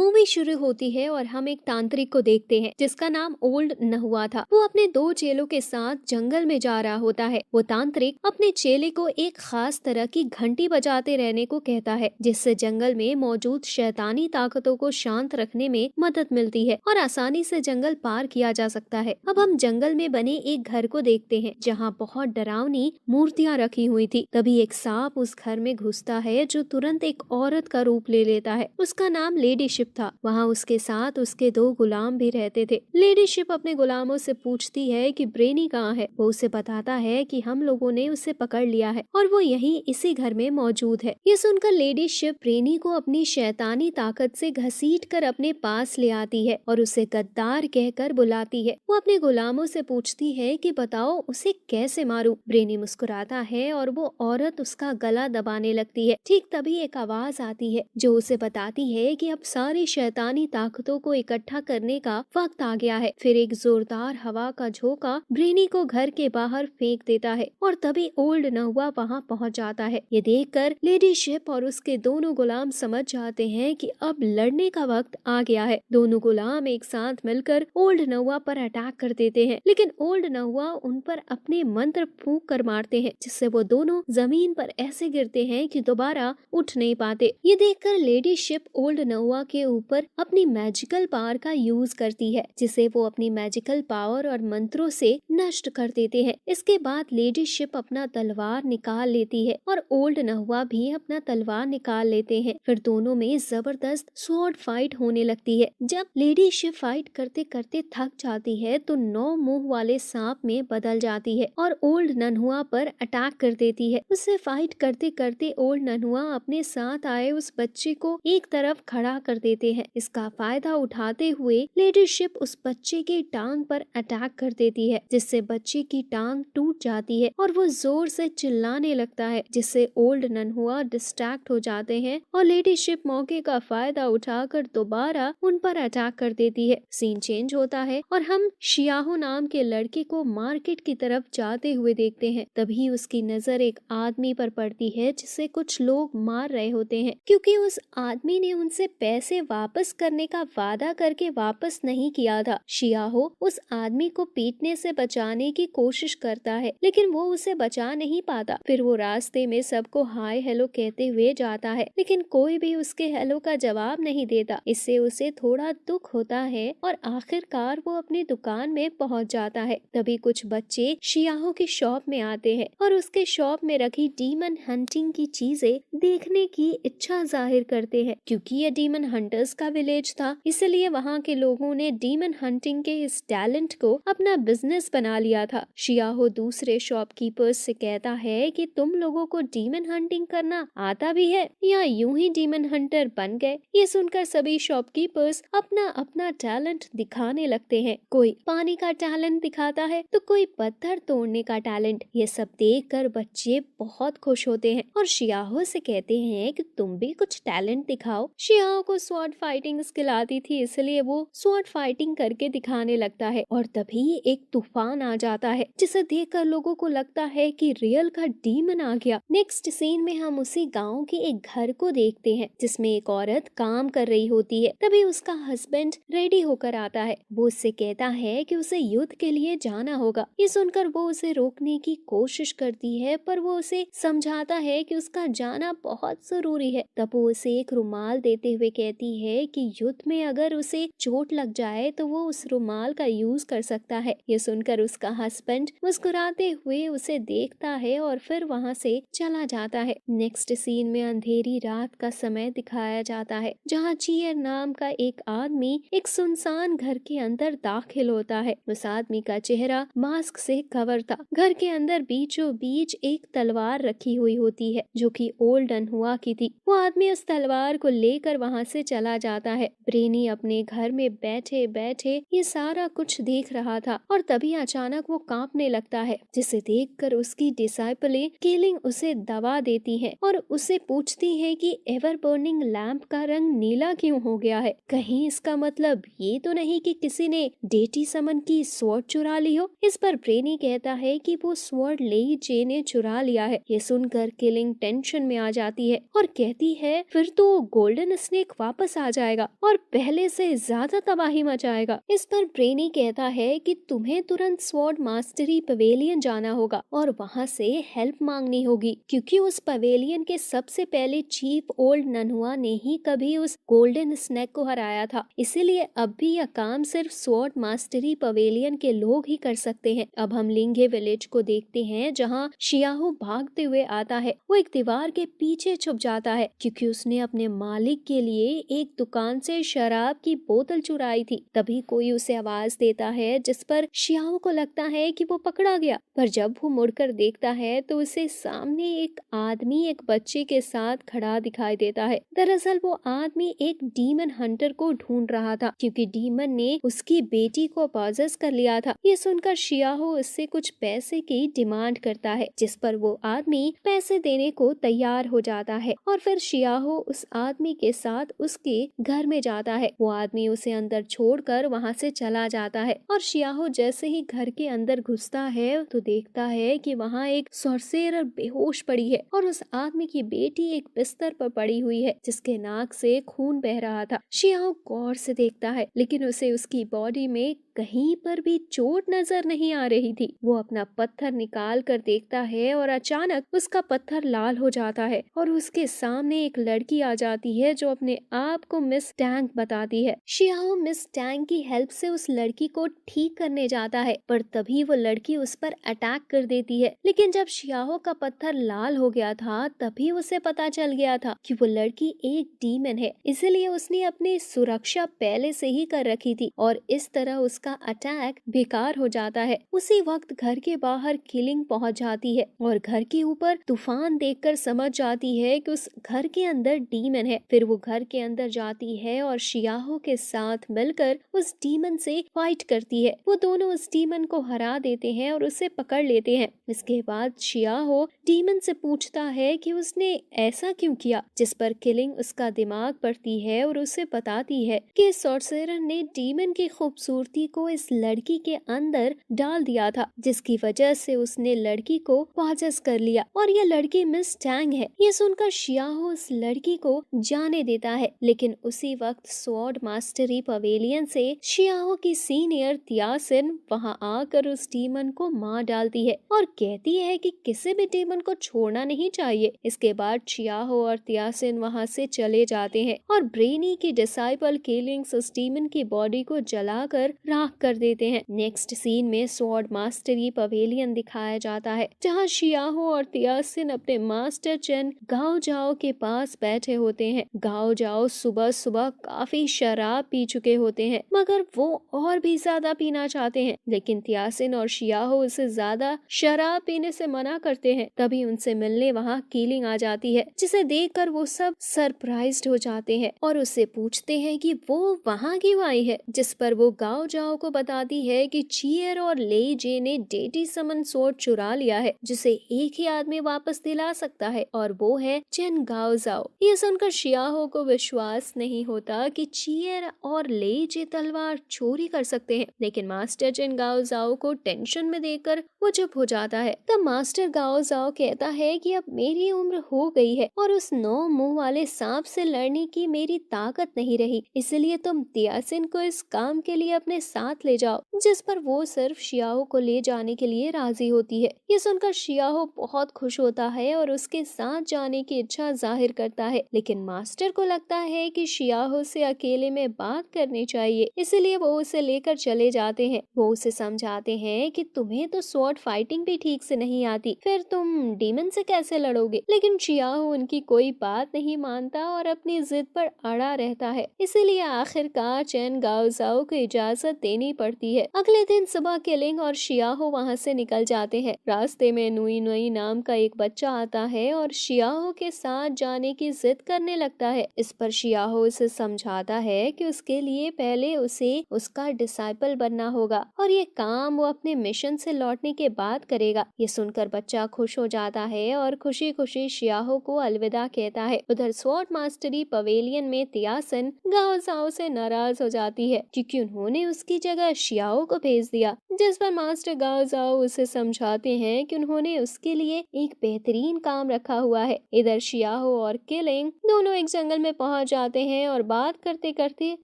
Movie शुरू होती है और हम एक तांत्रिक को देखते हैं जिसका नाम ओल्ड नहुआ था। वो अपने दो चेलों के साथ जंगल में जा रहा होता है। वो तांत्रिक अपने चेले को एक खास तरह की घंटी बजाते रहने को कहता है, जिससे जंगल में मौजूद शैतानी ताकतों को शांत रखने में मदद मिलती है और आसानी से जंगल पार किया जा सकता है। अब हम जंगल में बने एक घर को देखते हैं जहाँ बहुत डरावनी मूर्तियाँ रखी हुई थी। तभी एक सांप उस घर में घुसता है जो तुरंत एक औरत का रूप ले लेता है। उसका नाम लेडी शिप था। वहाँ उसके साथ उसके दो गुलाम भी रहते थे। लेडी शिप अपने गुलामों से पूछती है कि ब्रेनी कहाँ है। वो उसे बताता है कि हम लोगों ने उसे पकड़ लिया है और वो यहीं इसी घर में मौजूद है। ये सुनकर लेडी शिप ब्रेनी को अपनी शैतानी ताकत से घसीट कर अपने पास ले आती है और उसे गद्दार कहकर बुलाती है। वो अपने गुलामों से पूछती है कि बताओ उसे कैसे मारूं। ब्रेनी मुस्कुराता है और वो औरत उसका गला दबाने लगती है। ठीक तभी एक आवाज आती है जो उसे बताती है कि अब सारी शैतानी ताकतों को इकट्ठा करने का वक्त आ गया है। फिर एक जोरदार हवा का झोंका ब्रेनी को घर के बाहर फेंक देता है और तभी ओल्ड नहुआ वहां पहुंच जाता है। ये देखकर लेडी शिप और उसके दोनों गुलाम समझ जाते हैं कि अब लड़ने का वक्त आ गया है। दोनों गुलाम एक साथ मिलकर ओल्ड नहुआ पर अटैक कर देते हैं, लेकिन ओल्ड नहुआ उन पर अपने मंत्र फूंक कर मारते हैं, जिससे वो दोनों जमीन पर ऐसे गिरते हैं कि दोबारा उठ नहीं पाते। ये देखकर लेडी शिप ओल्ड नहुआ के ऊपर अपनी मैजिकल पावर का यूज करती है, जिसे वो अपनी मैजिकल पावर और मंत्रों से नष्ट कर देते हैं। इसके बाद लेडी शिप अपना तलवार निकाल लेती है और ओल्ड नहुआ भी अपना तलवार निकाल लेते हैं। फिर दोनों में जबरदस्त स्वॉर्ड फाइट होने लगती है। जब लेडी शिप फाइट करते करते थक जाती है तो 9 मुंह वाले सांप में बदल जाती है और ओल्ड नन्हुआ पर अटैक कर देती है। उससे फाइट करते करते ओल्ड नन्हुआ अपने साथ आए उस बच्चे को एक तरफ खड़ा कर देते हैं। इसका फायदा उठाते हुए लेडी शिप उस बच्चे के टांग पर अटैक कर देती है, जिससे बच्चे की टांग टूट जाती है और वो जोर से चिल्लाने लगता है, जिससे ओल्ड नन्हुआ डिस्ट्रैक्ट हो जाते हैं और लेडी शिप मौके का फायदा उठाकर दोबारा उन पर अटैक कर देती है। सीन चेंज होता है और हम शियाहो नाम के लड़के को मार्केट की तरफ जाते हुए देखते हैं। तभी उसकी नजर एक आदमी पर पड़ती है जिसे कुछ लोग मार रहे होते हैं, क्योंकि उस आदमी ने उनसे पैसे वापस करने का वादा करके वापस नहीं किया था। शियाहो उस आदमी को पीटने से बचाने की कोशिश करता है, लेकिन वो उसे बचा नहीं पाता। फिर वो रास्ते में सबको हाय हेलो कहते हुए जाता है, लेकिन कोई भी उसके हेलो का जवाब नहीं देता। इससे उसे थोड़ा दुख होता है और आखिरकार वो अपनी दुकान में पहुंच जाता है। तभी कुछ बच्चे शियाहो की शॉप में आते हैं और उसके शॉप में रखी डीमन हंटिंग की चीजें देखने की इच्छा जाहिर करते हैं। क्योंकि ये डीमन हंटर्स का विलेज था, इसलिए वहाँ के लोगों ने डीमन हंटिंग के इस टैलेंट को अपना बिजनेस बना लिया था। शियाहो दूसरे शॉपकीपर्स से कहता है कि तुम लोगों को डीमन हंटिंग करना आता भी है या यूं ही डीमन हंटर बन गए। ये सुनकर सभी शॉपकीपर्स अपना अपना टैलेंट दिखाने लगते हैं। कोई पानी का टैलेंट दिखाता है तो कोई पत्थर तोड़ने का टैलेंट। ये सब देखकर बच्चे बहुत खुश होते हैं और शियाहो से कहते हैं कि तुम भी कुछ टैलेंट दिखाओ। शियाहो को स्वॉर्ड फाइटिंग स्किल आती थी, इसलिए वो स्वॉर्ड फाइटिंग करके दिखाने लगता है और तभी एक तूफान आ जाता है, जिसे देखकर लोगों को लगता है कि रियल का डीमन आ गया। नेक्स्ट सीन में हम उसी गांव के एक घर को देखते हैं जिसमें एक औरत काम कर रही होती है। तभी उसका हस्बैंड रेडी होकर आता है। वो उससे कहता है कि उसे युद्ध के लिए जाना होगा। ये सुनकर वो उसे रोकने की कोशिश करती है, पर वो उसे समझाता है कि उसका जाना बहुत जरूरी है। तब वो उसे एक रुमाल देते हुए कहती है कि युद्ध में अगर उसे चोट लग जाए तो वो उस रुमाल का यूज कर सकता है। ये सुनकर उसका हस्बैंड मुस्कुराते हुए उसे देखता है और फिर वहाँ से चला जाता है। नेक्स्ट सीन में अंधेरी रात का समय दिखाया जाता है, जहाँ चियर नाम का एक आदमी एक सुनसान घर के अंदर दाखिल होता है। उस आदमी का चेहरा मास्क से कवर था। घर के अंदर बीचों बीच एक तलवार रखी हुई होती है जो कि ओल्ड नहुआ की थी। वो आदमी उस तलवार को लेकर वहाँ से चला जाता है। ब्रेनी अपने घर में बैठे बैठे ये सारा कुछ देख रहा था और तभी अचानक वो कांपने लगता है, जिसे देखकर उसकी डिसाइपलें केलिंग उसे दबा देती हैं और उसे पूछती हैं कि एवर बर्निंग लैंप का रंग नीला क्यों हो गया है। कहीं इसका मतलब ये तो नहीं कि किसी ने डेटी समन की स्वॉर्ड चुरा ली हो। इस पर ब्रेनी कहता है कि वो स्वॉर्ड लेई जे ने चुरा लिया है। ये सुनकर केलिंग टेंशन में आ जाती है और कहती है फिर तो गोल्डन स्नेक वापस वापस आ जाएगा और पहले से ज्यादा तबाही मचाएगा। इस पर ब्रेनी कहता है कि तुम्हें तुरंत स्वॉर्ड मास्टरी पवेलियन जाना होगा और वहाँ से हेल्प मांगनी होगी, क्योंकि उस पवेलियन के सबसे पहले चीफ ओल्ड नन्हुआ ने ही कभी उस गोल्डन स्नेक को हराया था। इसीलिए अब भी यह काम सिर्फ स्वॉर्ड मास्टरी पवेलियन के लोग ही कर सकते हैं। अब हम लिंगे विलेज को देखते हैं, जहाँ शियाहो भागते हुए आता है। वो एक दीवार के पीछे छुप जाता है, क्योंकि उसने अपने मालिक के लिए एक दुकान से शराब की बोतल चुराई थी। तभी कोई उसे आवाज देता है, जिस पर शियाहो को लगता है कि वो पकड़ा गया। पर जब वो मुड़कर देखता है तो उसे सामने एक आदमी एक बच्चे के साथ खड़ा दिखाई देता है। दरअसल वो आदमी एक डीमन हंटर को ढूंढ रहा था, क्योंकि डीमन ने उसकी बेटी को पॉजेस कर लिया था। ये सुनकर शियाहो उससे कुछ पैसे की डिमांड करता है, जिस पर वो आदमी पैसे देने को तैयार हो जाता है और फिर शियाहो उस आदमी के साथ उसके घर में जाता है। वो आदमी उसे अंदर छोड़कर वहाँ से चला जाता है और शियाहो जैसे ही घर के अंदर घुसता है तो देखता है कि वहाँ एक सॉर्सेरर बेहोश पड़ी है और उस आदमी की बेटी एक बिस्तर पर पड़ी हुई है, जिसके नाक से खून बह रहा था। शियाहो गौर से देखता है, लेकिन उसे उसकी बॉडी में कहीं पर भी चोट नजर नहीं आ रही थी। वो अपना पत्थर निकाल कर देखता है और अचानक उसका पत्थर लाल हो जाता है और उसके सामने एक लड़की आ जाती है, जो अपने आप को मिस टैंग बताती है। शियाहो मिस टैंग की हेल्प से उस लड़की को ठीक करने जाता है, पर तभी वो लड़की उस पर अटैक कर देती है। लेकिन जब शियाहो का पत्थर लाल हो गया था, तभी उसे पता चल गया था कि वो लड़की एक डीमन है, इसलिए उसने अपनी सुरक्षा पहले से ही कर रखी थी और इस तरह उसका अटैक बेकार हो जाता है। उसी वक्त घर के बाहर किलिंग पहुंच जाती है और घर के ऊपर तूफान देखकर समझ जाती है कि उस घर के अंदर डीमन है। फिर वो घर के अंदर जाती है और शियाहो के साथ मिलकर उस डीमन से फाइट करती है। वो दोनों उस डीमन को हरा देते हैं और उसे पकड़ लेते हैं। इसके बाद शियाहो डीमन से पूछता है कि उसने ऐसा क्यों किया, जिस पर किलिंग उसका दिमाग पढ़ती है और उसे बताती है कि सॉर्सरर ने डीमन की खूबसूरती को इस लड़की के अंदर डाल दिया था, जिसकी वजह से उसने लड़की को पॉजेस कर लिया और ये लड़की मिस टैंग है। ये सुनकर शियाहो उस लड़की को जाने देता है, लेकिन उसी वक्त स्वॉर्ड मास्टरी पवेलियन से शियाहो की सीनियर तियासिन वहां आकर उस डीमन को मार डालती है और कहती है कि किसी भी डीमन को छोड़ना नहीं चाहिए। इसके बाद शियाहो और तियासिन वहां से चले जाते हैं और ब्रेनी की डिसाइपल किलिंग्स उस डीमन की बॉडी को जलाकर राख कर देते हैं। नेक्स्ट सीन में स्वॉर्ड मास्टरी पवेलियन दिखाया जाता है, जहाँ शियाहो और तियासिन अपने मास्टर चेन गाओ जाओ के पास बैठे होते हैं। गाओ जाओ सुबह सुबह काफी शराब पी चुके होते हैं, मगर वो और भी ज्यादा पीना चाहते हैं, लेकिन तियासिन और शियाहो उसे ज्यादा शराब पीने से मना करते हैं। तभी उनसे मिलने वहाँ कीलिंग आ जाती है, जिसे देखकर वो सब सरप्राइज्ड हो जाते हैं और उससे पूछते हैं कि वो वहाँ क्यों आई है, जिस पर वो गाओ जाओ को बताती है कि चियर और लेई जे ने डेटी समन स्वॉर्ड चुरा लिया है, जिसे एक ही आदमी वापस दिला सकता है और वो है चेन गाओ जाओ। ये सुनकर शियाहो को विश्वास नहीं होता कि चियर और लेई जे तलवार चोरी कर सकते हैं, लेकिन मास्टर चेन गाओ जाओ को टेंशन में देखकर वो चुप हो जाता है। तब मास्टर गाओ जाओ कहता है कि अब मेरी उम्र हो गई है और उस 9 मुंह वाले सांप से लड़ने की मेरी ताकत नहीं रही, इसलिए तुम तियासिन को इस काम के लिए अपने साथ ले जाओ, जिस पर वो सिर्फ शियाहो को ले जाने के लिए राजी होती है। ये सुनकर शियाहो बहुत खुश होता है और उसके साथ जाने की इच्छा जाहिर करता है, लेकिन मास्टर को लगता है कि शियाहो से अकेले में बात करनी चाहिए, इसलिए वो उसे लेकर चले जाते हैं। वो उसे समझाते हैं कि तुम्हें तो स्वॉर्ड फाइटिंग भी ठीक से नहीं आती, फिर तुम डीमन से कैसे लड़ोगे। लेकिन शियाहो उनकी कोई बात नहीं मानता और अपनी जिद पर अड़ा रहता है, इसीलिए आखिरकार चेन गाओ जाओ को इजाजत देनी पड़ती है। अगले दिन सुबह किलिंग और शियाहो वहाँ से निकल जाते हैं। रास्ते में नुई नुई नाम का एक बच्चा आता है और शियाहो के साथ जाने की जिद करने लगता है। इस पर शियाहो उसे समझाता है कि उसके लिए पहले उसे उसका डिसाइपल बनना होगा और ये काम वो अपने मिशन से लौटने के बाद करेगा। ये सुनकर बच्चा खुश हो जाता है और खुशी खुशी शियाहो को अलविदा कहता है। उधर स्वॉर्ड मास्टरी पवेलियन में तियासिन गाओ जाओ से नाराज हो जाती है, क्योंकि उन्होंने उसकी जगह शियाओ को भेज दिया, जिस पर मास्टर गाओ जाओ उसे समझाते हैं कि उन्होंने उसके लिए एक बेहतरीन काम रखा हुआ है। इधर शियाहो और किलिंग दोनों एक जंगल में पहुंच जाते हैं और बात करते करते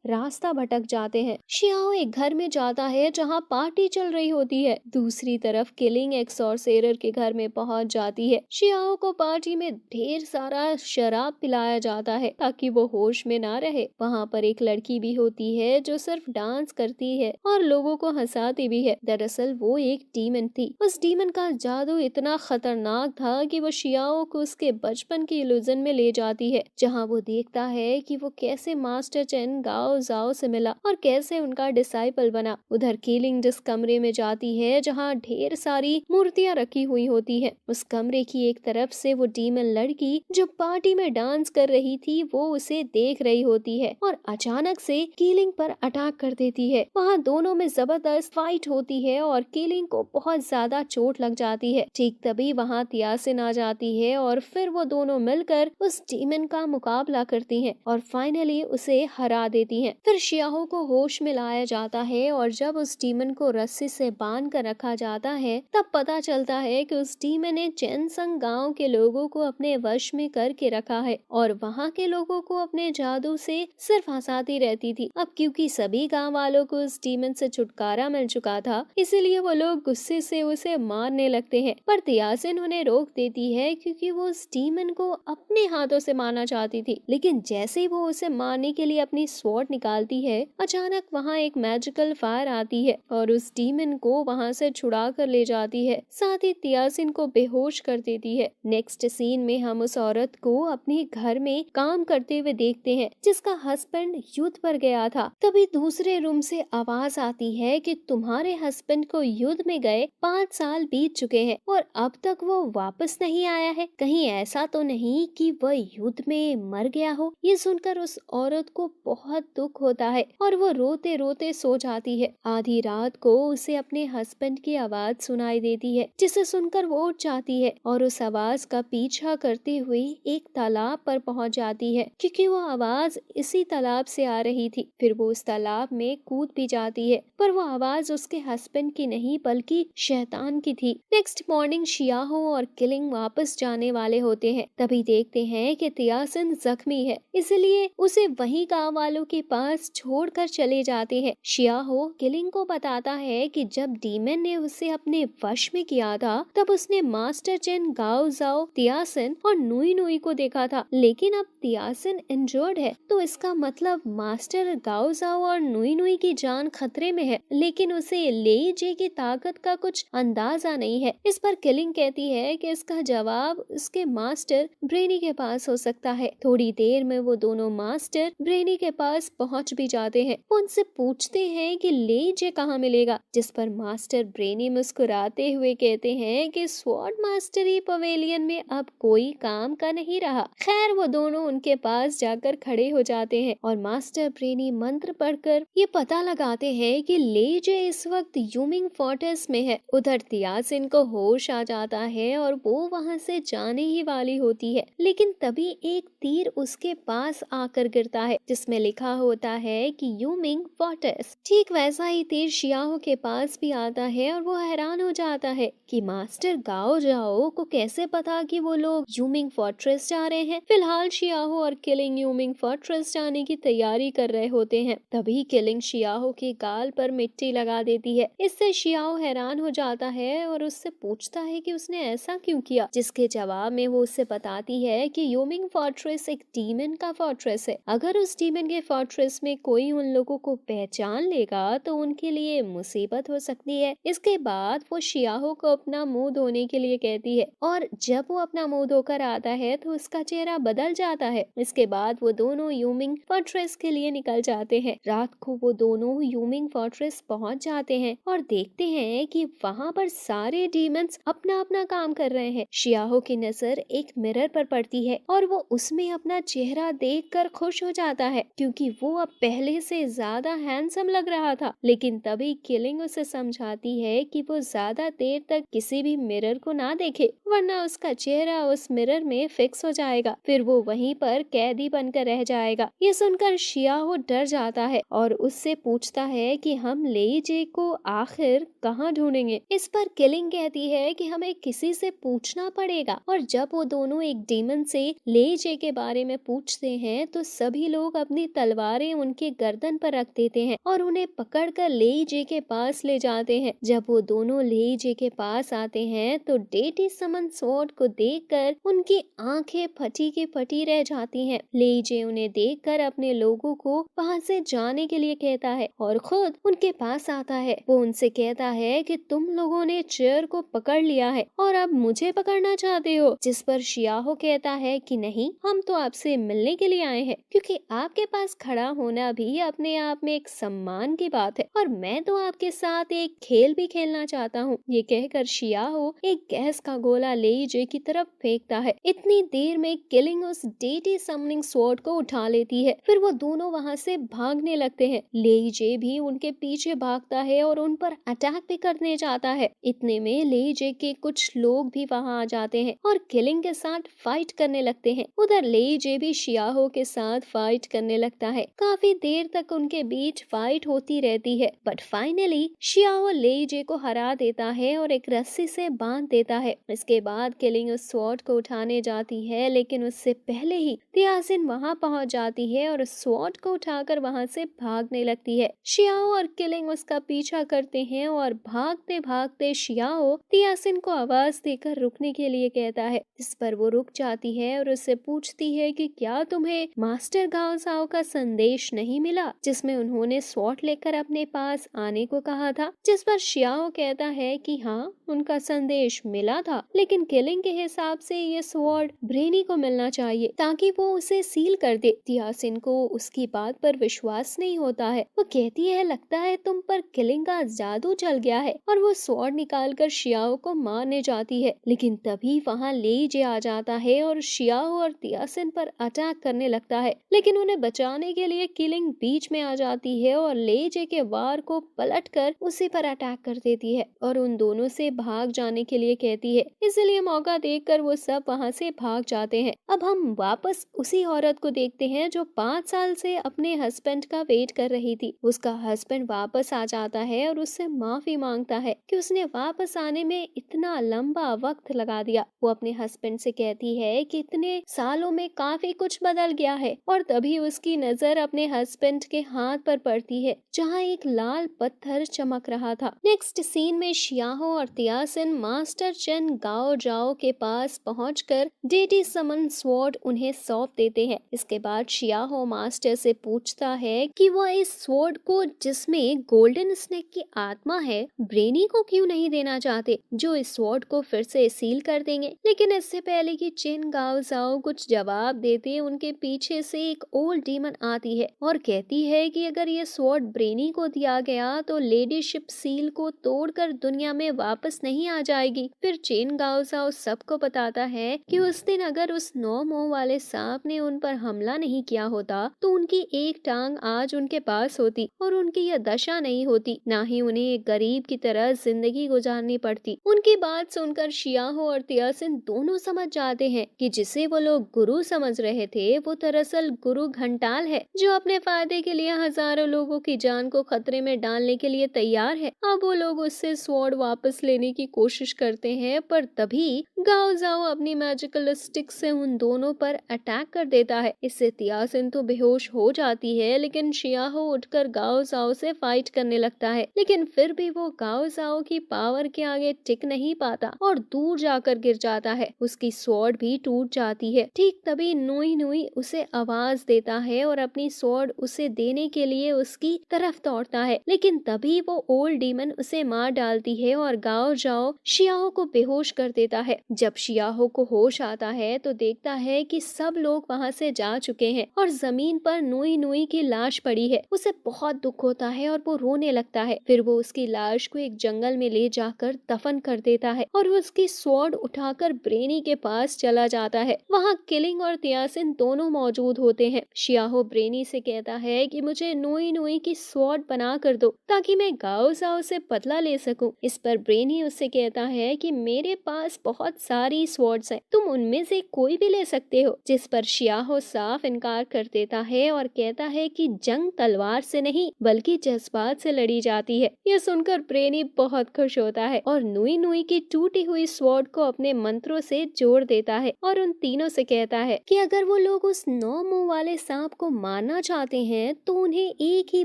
रास्ता भटक जाते हैं। शियाओ एक घर में जाता है जहाँ पार्टी चल रही होती है। दूसरी तरफ किलिंग एक सॉर्सेरर के घर में पहुंच जाती है। शियाओ को पार्टी में ढेर सारा शराब पिलाया जाता है ताकि वो होश में ना रहे। वहाँ पर एक लड़की भी होती है जो सिर्फ डांस करती है और लोगों को हंसाती भी है। दरअसल वो एक डीमन थी। उस डीमन का जादू इतना खतरनाक था कि वो शियाओ को उसके बचपन की इल्यूजन में ले जाती है, जहाँ वो देखता है कि वो कैसे मास्टर चेन गाओ जाओ से मिला और कैसे उनका डिसाइपल बना। उधर किलिंग जिस कमरे में जाती है जहाँ ढेर सारी मूर्तियां रखी हुई होती है, उस कमरे की एक तरफ से वो डीमन लड़की जो पार्टी में डांस कर रही थी वो उसे देख रही होती है और अचानक से किलिंग पर अटैक कर देती है। वहाँ दोनों में जबरदस्त फाइट होती है और किलिंग को बहुत ज्यादा चोट लग जाती है। ठीक तभी वहाँ तियासिन आ जाती है और फिर वो दोनों मिलकर उस डीमन का मुकाबला करती हैं और फाइनली उसे हरा देती हैं। फिर शियाहो को होश में लाया जाता है और जब उस डीमन को रस्सी से बांध कर रखा जाता है तब पता चलता है कि उस डीमन ने चेनसंग गांव के लोगों को अपने वश में करके रखा है और वहाँ के लोगों को अपने जादू से सिर्फ हंसाती रहती थी। अब क्योंकि सभी गांव वालों को उस डीमन से छुटकारा मिल चुका था, इसीलिए वो लोग गुस्से से उसे मारने लगते हैं, पर तियासिन उन्हें रोक देती है क्योंकि वो उस डीमन को अपने हाथों से मारना चाहती थी। लेकिन जैसे ही वो उसे मारने के लिए अपनी स्वॉर्ड निकालती है, अचानक वहाँ एक मैजिकल फायर आती है और उस डीमन को वहाँ से छुड़ा कर ले जाती है, साथ ही तियासिन को बेहोश कर देती है। नेक्स्ट सीन में हम उस औरत को अपने घर में काम करते हुए देखते हैं जिसका हस्बैंड युद्ध पर गया था। तभी दूसरे रूम से आवाज आती है कि तुम्हारे हस्बैंड को युद्ध में गए 5 साल बीत चुके हैं और अब तक वो वापस नहीं आया है। कहीं ऐसा तो नहीं कि वह युद्ध में मर गया हो। ये सुनकर उस औरत को बहुत दुख होता है और वो रोते रोते सो जाती है। आधी रात को उसे अपने हस्बैंड की आवाज सुनाई देती है जिसे सुनकर वो उठ जाती है और उस आवाज का पीछा करते हुए एक तालाब पर पहुंच जाती है क्योंकि वो आवाज इसी तालाब से आ रही थी। फिर वो उस तालाब में कूद भी जाती है, पर वो आवाज उसके हस्बैंड की नहीं बल्कि शैतान की थी। नेक्स्ट मॉर्निंग शियाहो और किलिंग वापस जाने वाले होते हैं। तभी देखते हैं कि तियासिन जख्मी है, इसलिए उसे वहीं गांव वालों के पास छोड़कर चले जाते हैं। शियाहो किलिंग को बताता है कि जब डीमन ने उसे अपने वश में किया था तब उसने मास्टर चेन गाओ जाओ, तियासिन और नुई नुई को देखा था, लेकिन अब तियासिन इंजर्ड है तो इसका मतलब मास्टर गाओ जाओ और नुई नुई की जान खतरे में है, लेकिन उसे लेई जे की ताकत का कुछ अंदाजा नहीं है। इस पर किलिंग कहती है कि इसका जवाब उसके मास्टर ब्रेनी के पास हो सकता है। थोड़ी देर में वो दोनों मास्टर ब्रेनी के पास पहुंच भी जाते हैं। वो उनसे पूछते हैं कि लेई जे कहाँ मिलेगा, जिस पर मास्टर ब्रेनी मुस्कुराते हुए कहते हैं कि स्वॉर्ड मास्टरी पवेलियन में अब कोई काम का नहीं रहा। खैर वो दोनों उनके पास जाकर खड़े हो जाते हैं और मास्टर ब्रेनी मंत्र पढ़कर ये पता लगाते हैं कि लेई जे इस वक्त यूमिंग फोर्ट्रेस में है। उधर तियासिन को होश आ जाता है और वो वहाँ से जाने ही वाली होती है, लेकिन तभी एक तीर उसके पास आकर गिरता है जिसमें लिखा होता है कि यूमिंग फोर्ट्रेस। ठीक वैसा ही तीर शियाहो के पास भी आता है और वो हैरान हो जाता है कि मास्टर गाओ जाओ को कैसे पता कि वो लोग यूमिंग फोर्ट्रेस जा रहे हैं। फिलहाल शियाहो और किलिंग यूमिंग फोर्ट्रेस जाने की तैयारी कर रहे होते हैं। तभी किलिंग शियाहो के गाल पर मिट्टी लगा देती है। इससे शियाहो हैरान हो जाता है और उससे पूछता है कि उसने ऐसा क्यों किया, जिसके जवाब में वो उससे बताती है कि यूमिंग फोर्ट्रेस एक डीमन का फोर्ट्रेस है। अगर उस डीमन के फोर्ट्रेस में कोई उन लोगों को पहचान लेगा तो उनके लिए मुसीबत हो सकती है। इसके बाद वो शियाहो को अपना मुंह धोने के लिए कहती है और जब वो अपना मुंह धोकर आता है तो उसका चेहरा बदल जाता है। इसके बाद वो दोनों यूमिंग फोर्ट्रेस के लिए निकल जाते हैं। रात को वो दोनों यूमिंग फोर्ट्रेस पहुंच जाते हैं और देखते हैं कि वहाँ पर सारे डीमंस अपना अपना काम कर रहे हैं। शियाहो की नजर एक मिरर पर पड़ती है और वो उसमें अपना चेहरा देखकर खुश हो जाता है क्योंकि वो अब पहले से ज्यादा हैंडसम लग रहा था। लेकिन तभी किलिंग उसे समझाती है कि वो ज्यादा देर तक किसी भी मिरर को ना देखे, वरना उसका चेहरा उस मिरर में फिक्स हो जाएगा, फिर वो वहीं पर कैदी बनकर रह जाएगा। ये सुनकर शियाहो डर जाता है और उससे पूछता है कि हम लेई जे को आखिर कहाँ ढूंढेंगे। इस पर किलिंग कहती है कि हमें किसी से पूछना पड़ेगा और जब वो दोनों एक डीमन से लेई जे के बारे में पूछते हैं तो सभी लोग अपनी तलवारें उनके गर्दन पर रख देते हैं और उन्हें पकड़कर लेई जे के पास ले जाते हैं। जब वो दोनों लेई जे के पास आते हैं तो डेटी समन स्वॉर्ड को देखकर उनकी आंखें फटी की फटी रह जाती हैं। लेई जे उन्हें देखकर अपने लोगों को वहां से जाने के लिए कहता है और खुद उनके पास आता है। वो उनसे कहता है कि तुम लोगों ने चेयर को पकड़ लिया है और अब मुझे पकड़ना चाहते हो, जिस पर शियाहो कहता है कि नहीं, हम तो आपसे मिलने के लिए आए हैं, क्योंकि आपके पास खड़ा होना भी अपने आप में एक सम्मान की बात है और मैं तो आपके साथ एक खेल भी खेलना चाहता हूँ। ये कहकर शियाहो एक गैस का गोला लेई जे की तरफ फेंकता है। इतनी देर में किलिंग उस डेटी समनिंग स्वॉर्ड को उठा लेती है। फिर वो दोनों वहाँ से भागने लगते हैं। लेई जे भी उनके पीछे भागता है और उन पर अटैक भी करने जाता है। इतने में लेई जे के कुछ लोग भी वहाँ आ जाते हैं और किलिंग के साथ फाइट करने लगते हैं। उधर लेई जे भी शियाहो के साथ फाइट करने लगता है। काफी देर तक उनके बीच फाइट होती रहती है, बट फाइनली शियाहो लेई जे को हरा देता है और एक रस्सी से बांध देता है। इसके बाद किलिंग उस स्वॉर्ड को उठाने जाती है, लेकिन उससे पहले ही तियासिन वहाँ पहुँच जाती है और उस स्वॉर्ड को उठाकर वहाँ से भागने लगती है। शियाहो और किलिंग उसका पीछा करते हैं और भागते भागते शियाहो तियासिन को आवाज देकर रुकने के लिए कहता है। इस पर वो रुक जाती है और उससे पूछती है कि क्या तुम्हें मास्टर गाओ जाओ का संदेश नहीं मिला, जिसमें उन्होंने स्वॉर्ड लेकर अपने पास आने को कहा था। जिस पर शियाहो कहता है कि हाँ, उनका संदेश मिला था, लेकिन किलिंग के हिसाब से ये स्वॉर्ड ब्रेनी को मिलना चाहिए ताकि वो उसे सील कर दे। तियासिन को उसकी बात पर विश्वास नहीं होता है। वो कहती है लगता है तुम पर किलिंग का जादू चल गया है, और वो स्वॉर्ड निकालकर शियाओ को मारने जाती है। लेकिन तभी वहाँ लेई जे आ जाता है और शियाओ और तियासिन पर अटैक करने लगता है, लेकिन उन्हें बचाने के लिए किलिंग बीच में आ जाती है और लेई जे के वार को पलटकर उसी पर अटैक कर देती है और उन दोनों से भाग जाने के लिए कहती है। इसलिए मौका देखकर वो सब वहाँ से भाग जाते हैं। अब हम वापस उसी औरत को देखते हैं जो 5 साल से अपने हस्बैंड का वेट कर रही थी। उसका हस्बैंड वापस आ जाता है और उससे माफी मांगता है कि उसने वापस आने में इतना लंबा वक्त लगा दिया। वो अपने हस्बैंड से कहती है कि इतने सालों में काफी कुछ बदल गया है, और तभी उसकी नजर अपने हस्बैंड के हाथ पर पड़ती है जहाँ एक लाल पत्थर चमक रहा था। नेक्स्ट सीन में शियाहो और तियासिन मास्टर चेन गाओ जाओ के पास पहुंचकर डेटी समन स्वॉर्ड उन्हें सौंप देते हैं। इसके बाद शियाहो मास्टर से पूछता है कि वह इस स्वॉर्ड को, जिसमें गोल्डन स्नेक की आत्मा है, ब्रेनी को क्यों नहीं देना चाहते, जो इस स्वॉर्ड को फिर से सील कर देंगे। लेकिन इससे पहले कि चेन गाओ जाओ कुछ जवाब देते, उनके पीछे से एक ओल्ड डीमन आती है और कहती है कि अगर ये स्वॉर्ड ब्रेनी को दिया गया तो लेडी शिप सील को तोड़कर दुनिया में वापस नहीं आ जाएगी। फिर चेन गाओ जाओ सबको बताता है कि उस दिन अगर उस 9 मुंह वाले सांप ने उन पर हमला नहीं किया होता तो उनकी एक टांग आज उनके पास होती और उनकी यह दशा नहीं होती, ना ही उन्हें एक गरीब की तरह जिंदगी गुजारनी पड़ती। उनकी बात सुनकर शियाहो और तियासिन दोनों समझ जाते हैं कि जिसे वो लोग गुरु समझ रहे थे वो दरअसल गुरु घंटाल है, जो अपने फायदे के लिए हजारों लोगों की जान को खतरे में डालने के लिए तैयार है। अब वो लोग उससे स्वॉर्ड वापस लेने की कोशिश करते हैं, पर तभी गाओ जाओ अपनी मैजिकल स्टिक से उन दोनों पर अटैक कर देता है। इससे तियासिन तो बेहोश हो जाती है, लेकिन शियाहो उठकर गाओ जाओ से फाइट करने लगता है, लेकिन फिर भी वो गाओ जाओ की पावर के आगे टिक नहीं पाता और दूर जाकर गिर जाता है। उसकी स्वॉर्ड भी टूट जाती है। ठीक तभी नुई नुई उसे आवाज देता है और अपनी स्वॉर्ड उसे देने के लिए उसकी तरफ दौड़ता है, लेकिन तभी वो ओल्ड डीमन उसे मार डालती है और गाओ जाओ शियाहो को बेहोश कर देता है। जब शियाहो को होश आता है तो देखता है कि सब लोग वहाँ से जा चुके हैं और जमीन पर नुई नुई की लाश पड़ी है। उसे बहुत दुख होता है और वो रोने लगता है। फिर वो उसकी लाश को एक जंगल में ले जाकर दफन कर देता है और उसकी स्वॉर्ड उठाकर ब्रेनी के पास चला जाता है। वहाँ किलिंग और तियासिन दोनों मौजूद होते हैं। शियाहो ब्रेनी से कहता है कि मुझे नुई नुई की स्वॉर्ड बना कर दो ताकि मैं गाओ जाओ से बदला ले सकूं। इस पर ब्रेनी उससे कहता है कि मेरे पास बहुत सारी स्वॉर्ड्स हैं, तुम उनमें से कोई भी ले सकते हो। जिस पर शियाहो साफ इनकार कर देता है और कहता है कि जंग तलवार से नहीं बल्कि जज्बात से लड़ी जाती है। यह सुनकर ब्रेनी बहुत खुश होता है और नुई नुई की टूटी हुई स्वॉर्ड को अपने मंत्रों से जोड़ देता है और उन तीनों से कहता है कि अगर वो लोग उस 9 मुंह वाले सांप को मारना चाहते हैं तो उन्हें एक ही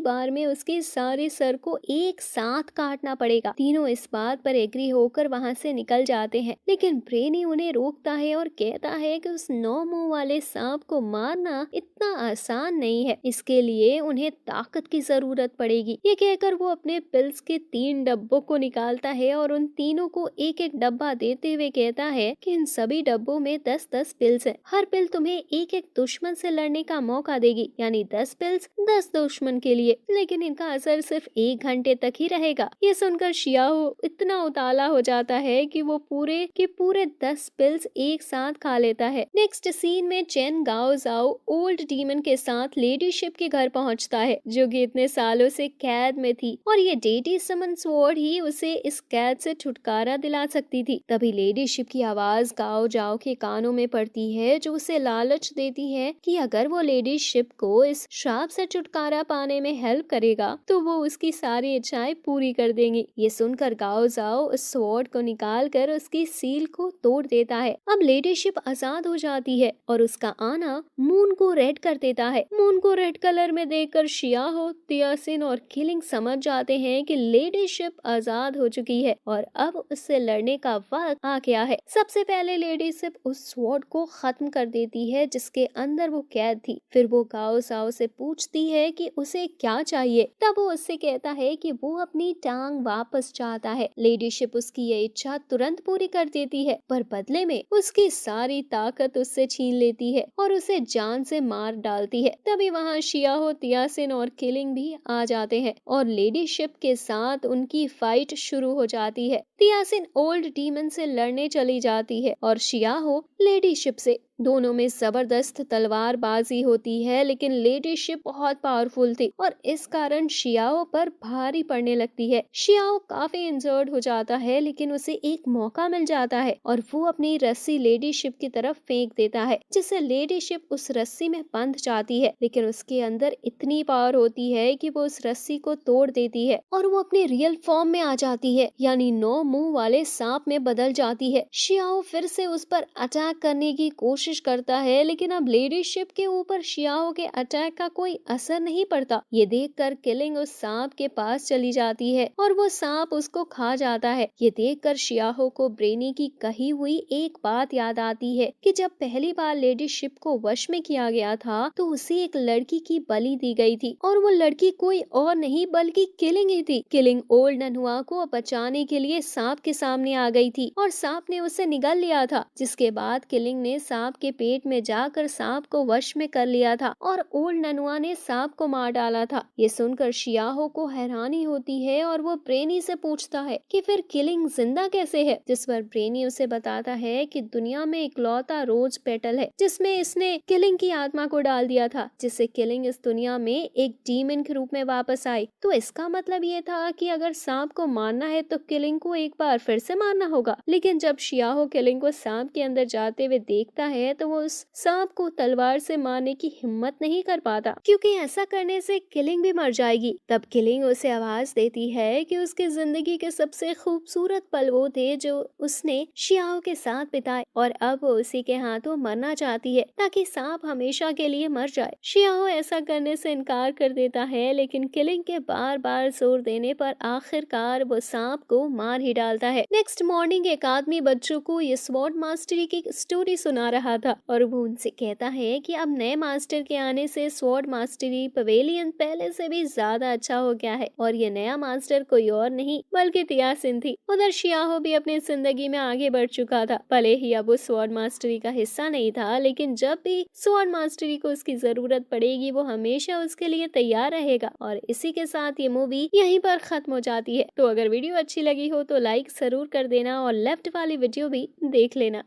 बार में उसके सारे सर को एक साथ काटना पड़ेगा। तीनों इस बात पर एग्री होकर वहां से निकल जाते हैं, लेकिन ब्रेनी उन्हें रोकता है और कहता है कि उस 9 मुंह वाले सांप को मारना इतना आसान नहीं है, इसके लिए उन्हें ताकत की जरूरत पड़ेगी। ये कहकर वो अपने पिल्स के 3 डब्बों को निकालता है और उन तीनों को एक एक डब्बा देते हुए कहता है कि इन सभी डब्बों में 10-10 पिल्स है। हर पिल तुम्हें एक एक दुश्मन से लड़ने का मौका देगी, यानी 10 पिल्स 10 दुश्मन के लिए, लेकिन इनका असर सिर्फ 1 घंटे तक ही रहेगा। ये सुनकर शियाओ इतना उतावला हो जाता है कि वो पूरे 10 पिल्स एक साथ खा लेता है। नेक्स्ट सीन में चेन गाओ जाओ ओल्ड डीमन के साथ लेडी शिप के घर पहुंचता है, जो कि इतने सालों से कैद में थी और ये डेडी समन स्वॉर्ड ही उसे इस कैद से छुटकारा दिला सकती थी। तभी लेडी शिप की आवाज गाओ जाओ के कानों में पड़ती है, जो उसे लालच देती है कि अगर वो लेडी शिप को इस श्राप से छुटकारा पाने में हेल्प करेगा तो वो उसकी सारी इच्छाएं पूरी कर देंगी। ये सुनकर गाओ जाओ उस स्वॉर्ड को निकाल कर उसकी सील को तोड़ देता है। अब लेडी शिप आजाद हो जाती है और उसका आना मून को रेड कर देता है। मून को रेड कलर में देखकर शियाहो, तियासिन और किलिंग समझ जाते हैं कि लेडी शिप आजाद हो चुकी है और अब उससे लड़ने का वक्त आ गया है। सबसे पहले लेडी शिप उस स्वॉर्ड को खत्म कर देती है जिसके अंदर वो कैद थी। फिर वो गाओ जाओ से पूछती है कि उसे क्या चाहिए। तब वो उससे कहता है कि वो अपनी टांग वापस चाहता है। लेडी शिप उसकी ये इच्छा तुरंत पूरी कर देती है, पर बदले में उसकी सारी ताकत उससे छीन लेती है और उसे जान से मार डालती है। तभी वहाँ शियाहो, तियासिन और किलिंग भी आ जाते हैं और लेडी शिप के साथ उनकी फाइट शुरू हो जाती है। तियासिन ओल्ड डीमन से लड़ने चली जाती है और शियाहो लेडी शिप से। दोनों में जबरदस्त तलवारबाजी होती है, लेकिन लेडी शिप बहुत पावरफुल थी और इस कारण शियाओ पर भारी पड़ने लगती है। शियाओ काफी इंजर्ड हो जाता है, लेकिन उसे एक मौका मिल जाता है और वो अपनी रस्सी लेडी शिप की तरफ फेंक देता है, जिससे लेडी शिप उस रस्सी में बंध जाती है। लेकिन उसके अंदर इतनी पावर होती है कि वो उस रस्सी को तोड़ देती है और वो अपने रियल फॉर्म में आ जाती है, यानी 9 मुंह वाले सांप में बदल जाती है। शियाओ फिर से उस पर अटैक करने की कोशिश करता है, लेकिन अब लेडी शिप के ऊपर शियाओ के अटैक का कोई असर नहीं पड़ता। ये देखकर किलिंग उस सांप के पास चली जाती है और वो सांप उसको खा जाता है। ये देखकर शियाओ को ब्रेनी की कही हुई एक बात याद आती है कि जब पहली बार लेडी शिप को वश में किया गया था तो उसे एक लड़की की बलि दी गई थी और वो लड़की कोई और नहीं बल्कि किलिंग ही थी। किलिंग ओल्ड नन्हुआ को बचाने के लिए सांप के सामने आ गई थी और सांप ने उसे निगल लिया था, जिसके बाद किलिंग ने सांप के पेट में जाकर सांप को वश में कर लिया था और ओल्ड ननुआ ने सांप को मार डाला था। ये सुनकर शियाहो को हैरानी होती है और वो ब्रेनी से पूछता है कि फिर किलिंग जिंदा कैसे है, जिस पर ब्रेनी उसे बताता है कि दुनिया में इकलौता रोज पेटल है जिसमें इसने किलिंग की आत्मा को डाल दिया था, जिससे किलिंग इस दुनिया में एक डीमन के रूप में वापस आई। तो इसका मतलब ये था कि अगर सांप को मारना है तो किलिंग को एक बार फिर से मारना होगा। लेकिन जब शियाहो किलिंग को सांप के अंदर जाते हुए देखता है तो वो उस सांप को तलवार से मारने की हिम्मत नहीं कर पाता, क्योंकि ऐसा करने से किलिंग भी मर जाएगी। तब किलिंग उसे आवाज देती है कि उसकी जिंदगी के सबसे खूबसूरत पल वो थे जो उसने शियाओ के साथ बिताए और अब वो उसी के हाथों मरना चाहती है ताकि सांप हमेशा के लिए मर जाए। शियाओ ऐसा करने से इनकार कर देता है, लेकिन किलिंग के बार बार जोर देने पर आखिरकार वो सांप को मार ही डालता है। नेक्स्ट मॉर्निंग एक आदमी बच्चों को ये स्वॉर्ड मास्टरी की स्टोरी सुना रहा था और वो उनसे कहता है कि अब नए मास्टर के आने से स्वॉर्ड मास्टरी पवेलियन पहले से भी ज्यादा अच्छा हो गया है और ये नया मास्टर कोई और नहीं बल्कि तियासिन थी। उधर शियाहो भी अपनी जिंदगी में आगे बढ़ चुका था, भले ही अब वो स्वॉर्ड मास्टरी का हिस्सा नहीं था, लेकिन जब भी स्वॉर्ड मास्टरी को उसकी जरूरत पड़ेगी वो हमेशा उसके लिए तैयार रहेगा। और इसी के साथ ये मूवी यहीं पर खत्म हो जाती है। तो अगर वीडियो अच्छी लगी हो तो लाइक जरूर कर देना और लेफ्ट वाली वीडियो भी देख लेना।